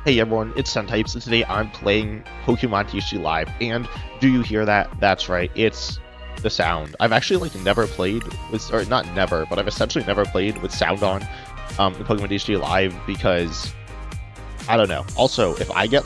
Hey everyone, it's Suntypes, and today I'm playing Pokemon TCG Live, and do you hear that? That's right, it's the sound. I've actually never played with, or not never, but I've essentially never played with sound on in Pokemon TCG Live because, I don't know. Also, if I get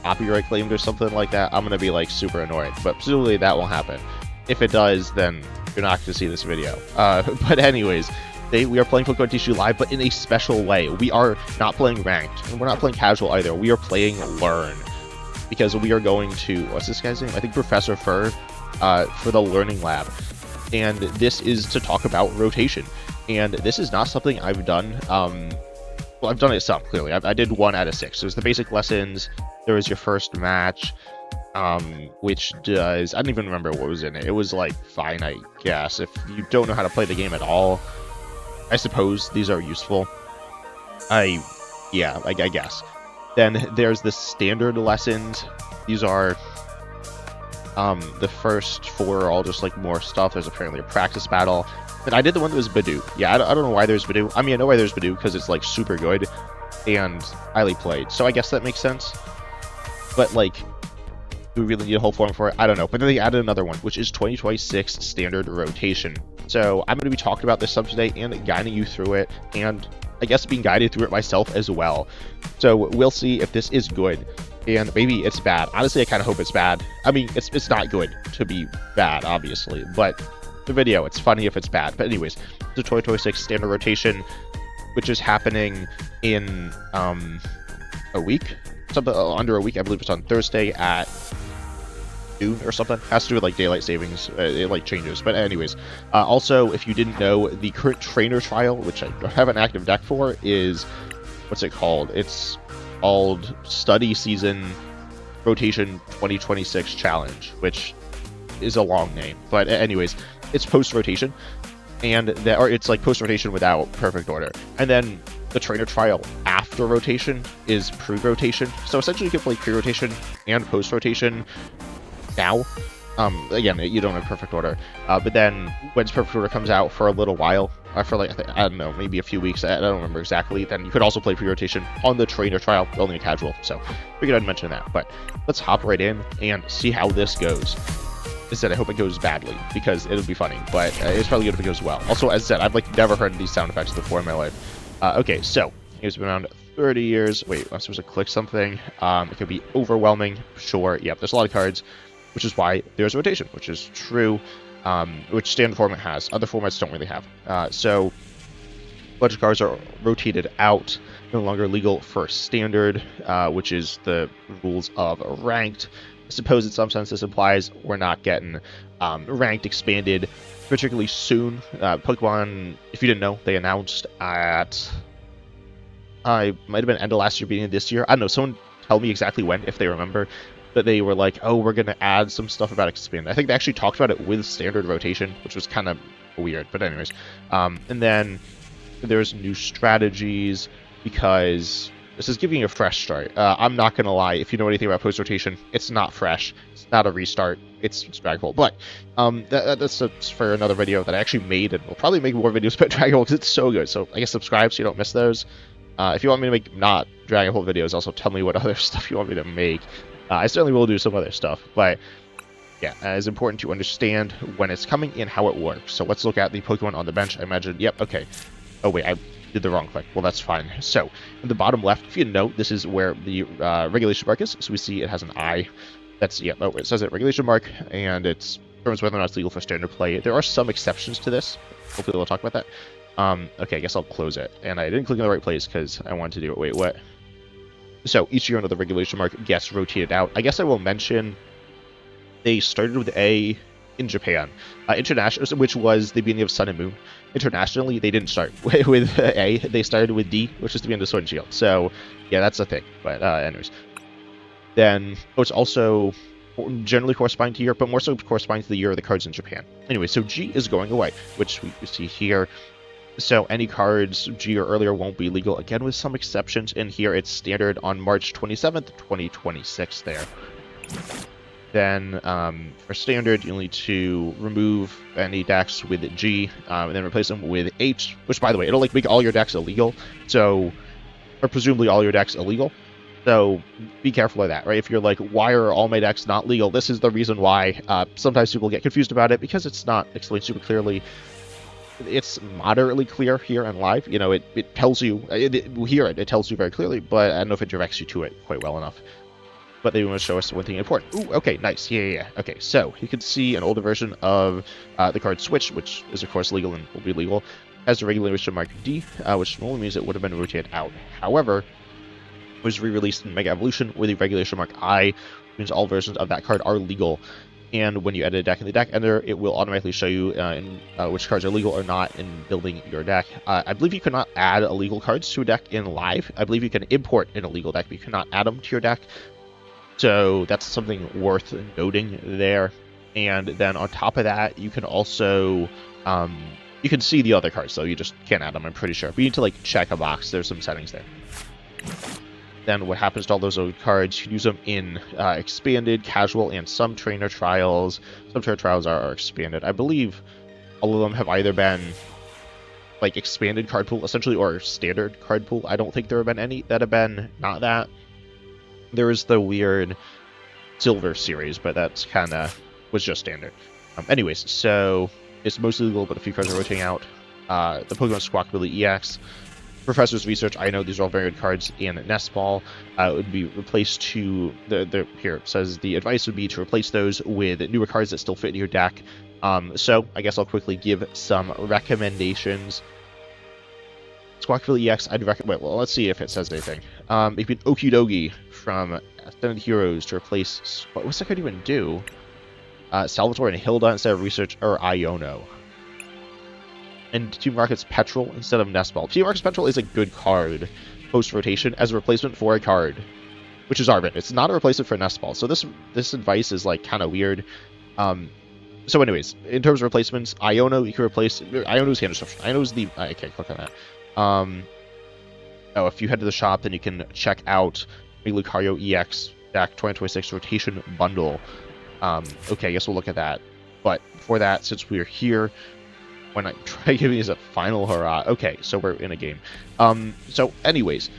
copyright claimed or something like that, I'm gonna be super annoyed, but presumably that won't happen. If it does, then you're not gonna see this video. But anyways, we are playing Pokemon TCG Live, but in a special way. We are not playing Ranked, and we're not playing Casual either. We are playing Learn, because we are going to, what's this guy's name? I think Professor Fur, for the Learning Lab. And this is to talk about rotation. And this is not something I've done. Well, I've done it some, clearly. I did 1 out of 6. There's the basic lessons, there was your first match, which does, I don't even remember what was in it. It was fine, I guess. If you don't know how to play the game at all, I suppose these are useful. I guess. Then there's the standard lessons. These are the first 4 are all just more stuff. There's apparently a practice battle. And I did the one that was Badoo. Yeah, I don't know why there's Badoo. I mean, I know why there's Badoo because it's super good and highly played. So I guess that makes sense. But do we really need a whole form for it? I don't know. But then they added another one, which is 2026 standard rotation. So I'm going to be talking about this stuff today and guiding you through it, and I guess being guided through it myself as well. So we'll see if this is good, and maybe it's bad. Honestly, I kind of hope it's bad. I mean, it's not good to be bad, obviously, but the video, it's funny if it's bad. But anyways, the 2026 standard rotation, which is happening in a week, something under a week. I believe it's on Thursday at noon or something. Has to do with daylight savings. It changes. But anyways, also, if you didn't know, the current trainer trial, which I have an active deck for, is, what's it called? It's called Study Season Rotation 2026 Challenge, which is a long name. But anyways, it's post rotation, and it's post rotation without perfect order, and then the trainer trial after rotation is pre-rotation. So essentially, you can play pre-rotation and post-rotation now. Again, you don't have perfect order, but then when perfect order comes out for a little while, for I don't know, maybe a few weeks, I don't remember exactly, then you could also play pre-rotation on the trainer trial, only a casual. So figured I'd mention that. But let's hop right in and see how this goes. As I said, I hope it goes badly, because it'll be funny, but it's probably good if it goes well. Also, as I said, I've never heard these sound effects before in my life. Okay, so it's been around 30 years. Wait, I'm supposed to click something. It could be overwhelming. Sure. Yep, there's a lot of cards, which is why there's rotation, which is true, which standard format has. Other formats don't really have. So a bunch of cards are rotated out, no longer legal for standard, which is the rules of ranked. I suppose in some sense this implies we're not getting ranked expanded particularly soon. Pokemon, if you didn't know, they announced at, I might have been end of last year, beginning of this year. I don't know, someone tell me exactly when, if they remember, but they were like, oh, we're going to add some stuff about expand. I think they actually talked about it with standard rotation, which was kind of weird, but anyways. And then there's new strategies, because this is giving you a fresh start. I'm not going to lie, if you know anything about post-rotation, it's not fresh. It's not a restart. It's Dragon Ball. But that's for another video that I actually made, and we'll probably make more videos about Dragon Ball because it's so good. So I guess subscribe so you don't miss those. If you want me to make not Dragon Ball videos, also tell me what other stuff you want me to make. I certainly will do some other stuff, but yeah, it's important to understand when it's coming and how it works. So let's look at the Pokemon on the bench. I imagine, yep, okay. Oh wait, I did the wrong click. Well, that's fine. So in the bottom left, if you note, this is where the regulation mark is. So we see it has an I. That's, yeah, oh, it says it, regulation mark, and it's determines whether or not it's legal for standard play. There are some exceptions to this. Hopefully we'll talk about that. Okay, I guess I'll close it. And I didn't click in the right place because I wanted to do it. Wait, what? So each year under the regulation mark gets rotated out. I guess I will mention they started with A in Japan. International, which was the beginning of Sun and Moon. Internationally, they didn't start with A. They started with D, which is the beginning of Sword and Shield. So yeah, that's a thing. But anyways. Then, it's also generally corresponding to Europe, but more so corresponding to the year of the cards in Japan. Anyway, so G is going away, which we see here. So any cards G or earlier won't be legal, again with some exceptions. And here it's standard on March 27th, 2026 there. Then for standard, you'll need to remove any decks with G, and then replace them with H, which, by the way, it'll make all your decks illegal. So, or presumably all your decks illegal. So be careful of that, right? If you're like, why are all my decks not legal? This is the reason why. Sometimes people get confused about it because it's not explained super clearly. It's moderately clear here and live. You know, it tells you, it tells you very clearly, but I don't know if it directs you to it quite well enough. But they want to show us one thing important. Ooh, okay, nice. Yeah. Okay, so you can see an older version of the card Switch, which is of course legal and will be legal, has a regulation mark D, which normally means it would have been rotated out. However, was re-released in Mega Evolution with a regulation mark I, which means all versions of that card are legal. And when you edit a deck in the deck editor, it will automatically show you which cards are legal or not in building your deck. I believe you cannot add illegal cards to a deck in live. I believe you can import an illegal deck, but you cannot add them to your deck. So that's something worth noting there. And then on top of that, you can also you can see the other cards, so you just can't add them, I'm pretty sure. But you need to like check a box. There's some settings there. Then what happens to all those old cards, you can use them in expanded, casual, and some trainer trials. Some trainer trials are expanded. I believe all of them have either been like expanded card pool, essentially, or standard card pool. I don't think there have been any that have been not that. There is the weird silver series, but that's kind of was just standard. Anyways, so it's mostly legal, but a few cards are rotating out. The Pokemon Squawkabilly EX, Professor's Research, I know these are all very good cards, and Nest Ball would be replaced to here it says the advice would be to replace those with newer cards that still fit in your deck. So I guess I'll quickly give some recommendations. Squawkabilly EX, I'd recommend. Well, let's see if it says anything. You can Okidogi from Ascended Heroes to replace. What's that card even do? Salvatore and Hilda instead of Research or Iono. And Team Rocket's Petrol instead of Nestball. Team Rocket's Petrol is a good card post-rotation as a replacement for a card, which is Arbit. It's not a replacement for Nestball. So this advice is like kind of weird. So anyways, in terms of replacements, Iono, you can replace... Iono's hand disruption. Iono's the... I can't click on that. Oh, if you head to the shop, then you can check out Lucario EX Deck 2026 Rotation Bundle. Okay, I guess we'll look at that. But for that, since we're here... Why not try giving us a final hurrah? Okay, so we're in a game. So anyways,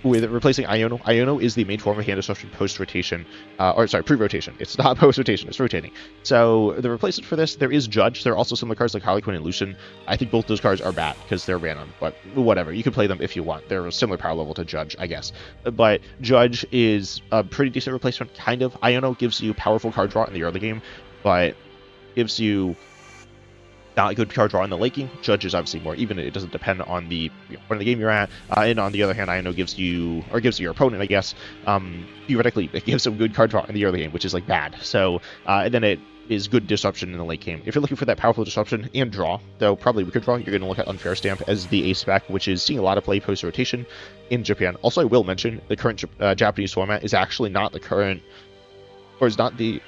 with replacing Iono, Iono is the main form of hand disruption post-rotation, or sorry, pre-rotation. It's not post-rotation, it's rotating. So the replacement for this, there is Judge. There are also similar cards like Harlequin and Lucian. I think both those cards are bad because they're random, but whatever. You can play them if you want. They're a similar power level to Judge, I guess. But Judge is a pretty decent replacement, kind of. Iono gives you powerful card draw in the early game, but gives you not a good card draw in the late game. Judge is obviously more even. It doesn't depend on the point of the game you're at. And on the other hand, Iono gives you your opponent, I guess, theoretically, it gives some good card draw in the early game, which is like bad. So, and then it is good disruption in the late game. If you're looking for that powerful disruption and draw, though probably weaker draw, you're going to look at Unfair Stamp as the ace spec, which is seeing a lot of play post-rotation in Japan. Also, I will mention the current Japanese format is actually not the current, or is not the,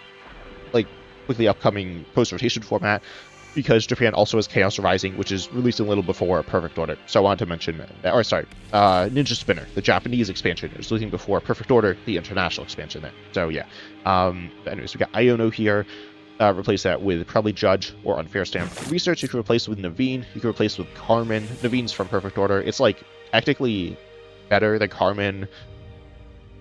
like, quickly upcoming post-rotation format, because Japan also has Chaos Rising, which is released a little before Perfect Order. So I wanted to mention that, or sorry, Ninja Spinner, the Japanese expansion, is releasing before Perfect Order, the international expansion there. So yeah. Anyways, we got Iono here. Replace that with probably Judge or Unfair Stamp. Research you can replace with Naveen. You can replace with Carmen. Naveen's from Perfect Order. It's like technically better than Carmen.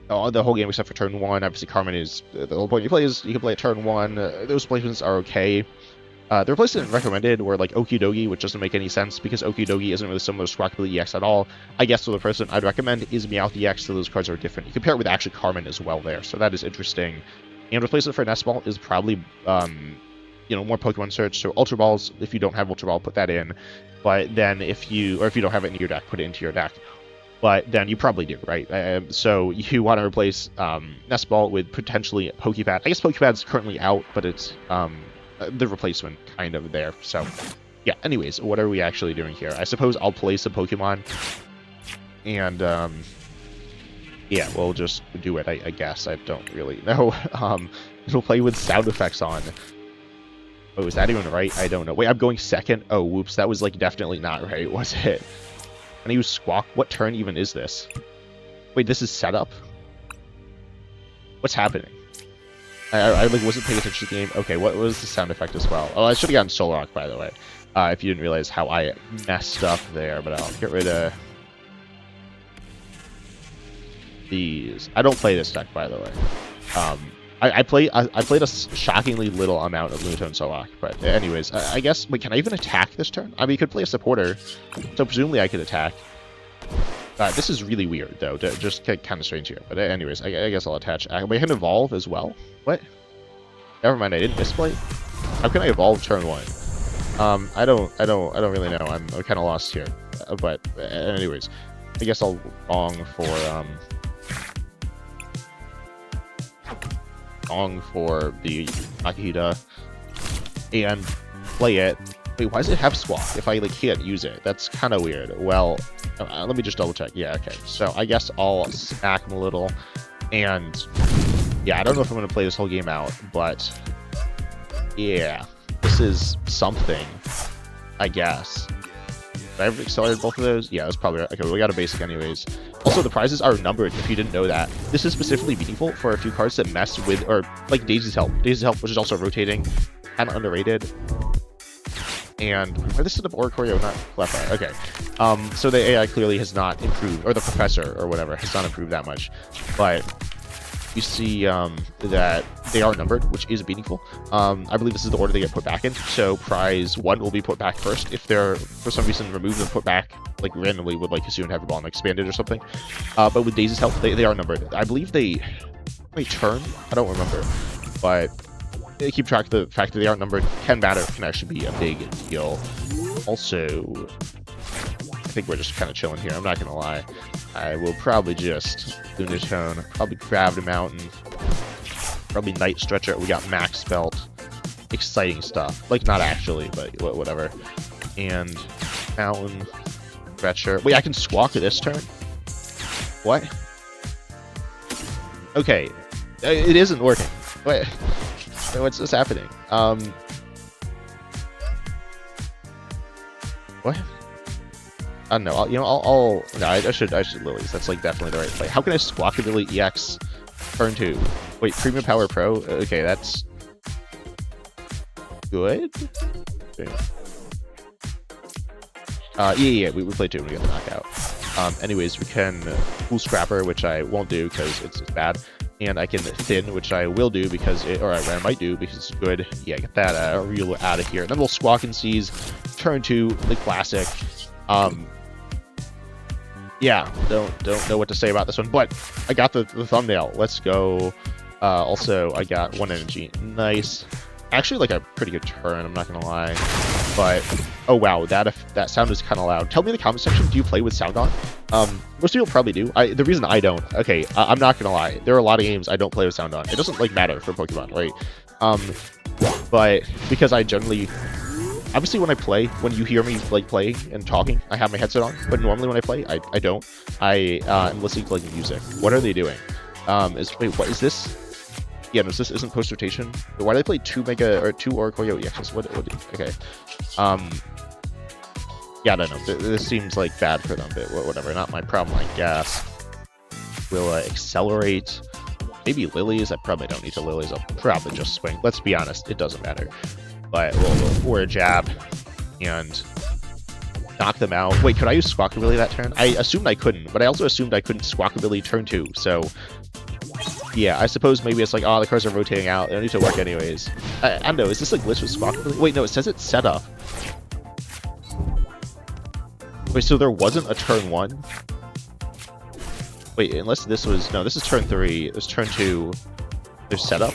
The whole game except for turn 1. Obviously, Carmen is the whole point you play is you can play at turn 1. Those placements are okay. The replacement recommended were like Okidogi, which doesn't make any sense because Okidogi isn't really similar to Squawkabilly EX at all. I guess the person I'd recommend is Meowth EX, so those cards are different. You compare it with actually Carmen as well there, so that is interesting. And replacement for Nest Ball is probably, more Pokemon search. So Ultra Balls, if you don't have Ultra Ball, put that in. But then if you don't have it in your deck, put it into your deck. But then you probably do, right? So you want to replace Nest Ball with potentially Pokepad. I guess Pokepad's currently out, but it's the replacement kind of there. So yeah, anyways, what are we actually doing here? I suppose I'll play some Pokemon. And yeah, we'll just do it, I guess. I don't really know. It'll play with sound effects on. Oh, is that even right? I don't know. Wait, I'm going second? Oh, whoops. That was, like, definitely not right, was it? And he was Squawk. What turn even is this? Wait, this is setup? What's happening? I like, wasn't paying attention to the game. Okay, what was the sound effect as well? Oh, I should have gotten Solrock, by the way. If you didn't realize how I messed up there, but I'll get rid of... these. I don't play this deck, by the way. I played a shockingly little amount of Lunatone Soak, but anyways, I guess, wait, can I even attack this turn? I mean, you could play a supporter, so presumably I could attack. This is really weird, though, just kind of strange here, but anyways, I guess I'll attach. Wait, I can evolve as well? What? Never mind, I didn't misplay? How can I evolve turn 1? I don't really know, I'm kind of lost here, but anyways, I guess I'll gong for the Akihita and play it. Wait, why does it have Squawk if I like can't use it? That's kind of weird. Well, let me just double check. Yeah, okay. So I guess I'll smack him a little, and yeah, I don't know if I'm gonna play this whole game out, but yeah, this is something, I guess. Did I ever accelerate both of those? Yeah, that's probably right. Okay, we got a basic anyways. Also, the prizes are numbered, if you didn't know that. This is specifically meaningful for a few cards that mess with, or like Daisy's Help. Daisy's Help, which is also rotating, kind of underrated. And where this is of Oricorio, not Cleffa. Okay. So the AI clearly has not improved, or the professor or whatever has not improved that much. But you see that they are numbered, which is meaningful. I believe this is the order they get put back in. So prize 1 will be put back first. If they're for some reason removed and put back like randomly with like Hisuian Hyperball and expanded or something. But with Daisy's Help, they are numbered. I believe they turn. I don't remember, but they keep track of the fact that they are numbered. Can matter, can actually be a big deal. Also, I think we're just kind of chilling here. I'm not gonna lie. I will probably just Lunatone, probably Gravity Mountain, probably Night Stretcher. We got Max Belt, exciting stuff. Like not actually, but whatever. And Mountain Stretcher. Wait, I can Squawk this turn. What? Okay, it isn't working. Wait, what's happening? What? I don't know. No, I should Lilies. That's like definitely the right play. How can I Squawkabilly EX turn 2? Wait, Premium Power Pro? Okay, that's good. Okay. Yeah, we played 2 when we got the knockout. Anyways, we can Cool Scrapper, which I won't do because it's bad. And I can Thin, which I will do because I might do because it's good. Yeah, get that reel out of here. And then we'll Squawk and Seize, turn 2, the classic. Yeah, don't know what to say about this one, but I got the thumbnail. Let's go. Also, I got 1 energy. Nice. Actually, like a pretty good turn, I'm not gonna lie. But oh wow, that sound is kind of loud. Tell me in the comment section, do you play with sound on? Most people probably do. The reason I don't, okay, I'm not gonna lie. There are a lot of games I don't play with sound on. It doesn't like matter for Pokemon, right? But because I generally. Obviously, when you hear me like playing and talking, I have my headset on. But normally when I play, I don't. I am listening to like music. What are they doing? Wait, what is this? Yeah, no, this isn't post rotation. Why do they play 2 Oricorio EXs? What? Okay. Yeah, I don't know. This seems like bad for them, but whatever. Not my problem, I guess. We'll accelerate. Maybe Lilies. I probably don't need to Lilies. I'll probably just swing. Let's be honest, it doesn't matter. But or a jab and knock them out. Wait, could I use Squawkabilly that turn? I assumed I couldn't, but I also assumed I couldn't Squawkabilly turn 2. So yeah, I suppose maybe it's like, oh, the cards are rotating out. They don't need to work anyways. I don't know. Is this like glitch with Squawkabilly? Wait, no, it says it's set up. Wait, so there wasn't a turn 1? Wait, unless this was... No, this is turn 3. It was turn 2. They're set up?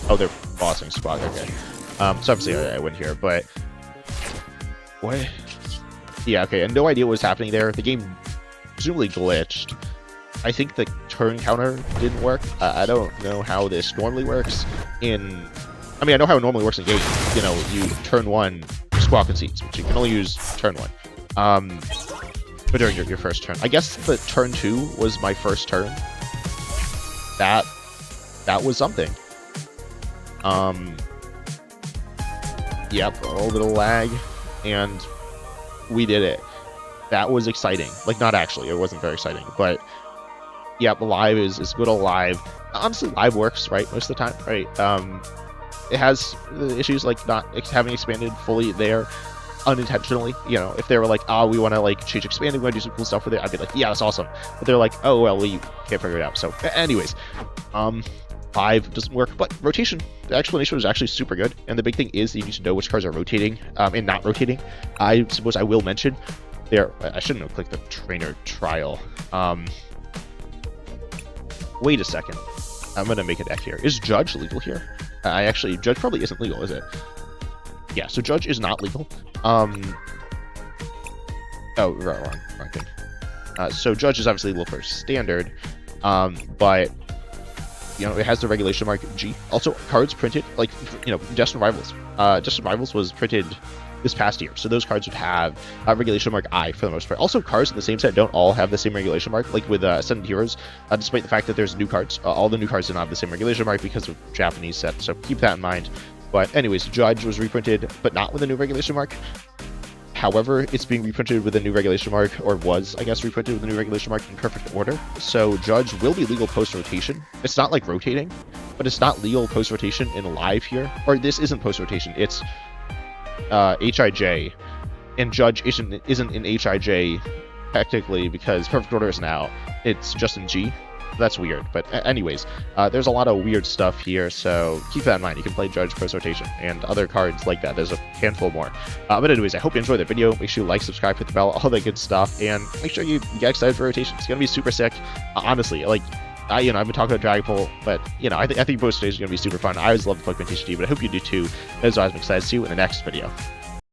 Oh, they're bossing Squawk. Okay. So obviously I win here, but... What? Yeah, okay, I had no idea what was happening there. The game presumably glitched. I think the turn counter didn't work. I don't know how this normally works in... I mean, I know how it normally works in games. You know, you turn 1, Squawk and Seize, which you can only use turn 1. But during your first turn. I guess the turn 2 was my first turn. That was something. Yep, a little bit of lag, and we did it. That was exciting. Like, not actually, it wasn't very exciting, but yeah, live is good old live. Honestly, live works, right, most of the time, right? It has issues like not having expanded fully there, unintentionally. You know, if they were like, oh, we want to like change expanding, we want to do some cool stuff with it, I'd be like, yeah, that's awesome. But they're like, oh, well, we can't figure it out. So anyways, 5 doesn't work, but rotation, the explanation was actually super good. And the big thing is that you need to know which cards are rotating and not rotating. I suppose I will mention there, I shouldn't have clicked the trainer trial. Wait a second. I'm going to make a deck here. Is Judge legal here? Judge probably isn't legal, is it? Yeah, so Judge is not legal. Oh, wrong thing. So Judge is obviously legal for Standard, but, you know, it has the regulation mark G. Also, cards printed, like, you know, Destined Rivals. Destined Rivals was printed this past year, so those cards would have regulation mark I for the most part. Also, cards in the same set don't all have the same regulation mark, like with Ascended Heroes, despite the fact that there's new cards. All the new cards don't have the same regulation mark because of Japanese sets, so keep that in mind. But anyways, Judge was reprinted, but not with a new regulation mark. However, it's being reprinted with a new regulation mark, or was, I guess, reprinted with a new regulation mark in perfect order. So Judge will be legal post-rotation. It's not like rotating, but it's not legal post-rotation in live here. Or this isn't post-rotation, it's HIJ. And Judge isn't in HIJ technically because perfect order isn't out. It's just in G. That's weird, but anyways, there's a lot of weird stuff here, so keep that in mind. You can play Judge post-rotation and other cards like that. There's a handful more. But anyways, I hope you enjoyed the video. Make sure you like, subscribe, hit the bell, all that good stuff, and make sure you get excited for rotation. It's gonna be super sick. Honestly, like, I've been talking about Dragapult, but, you know, I think post-rotation is gonna be super fun. I always love the Pokemon TCG, but I hope you do too. As always, I'm excited to see you in the next video.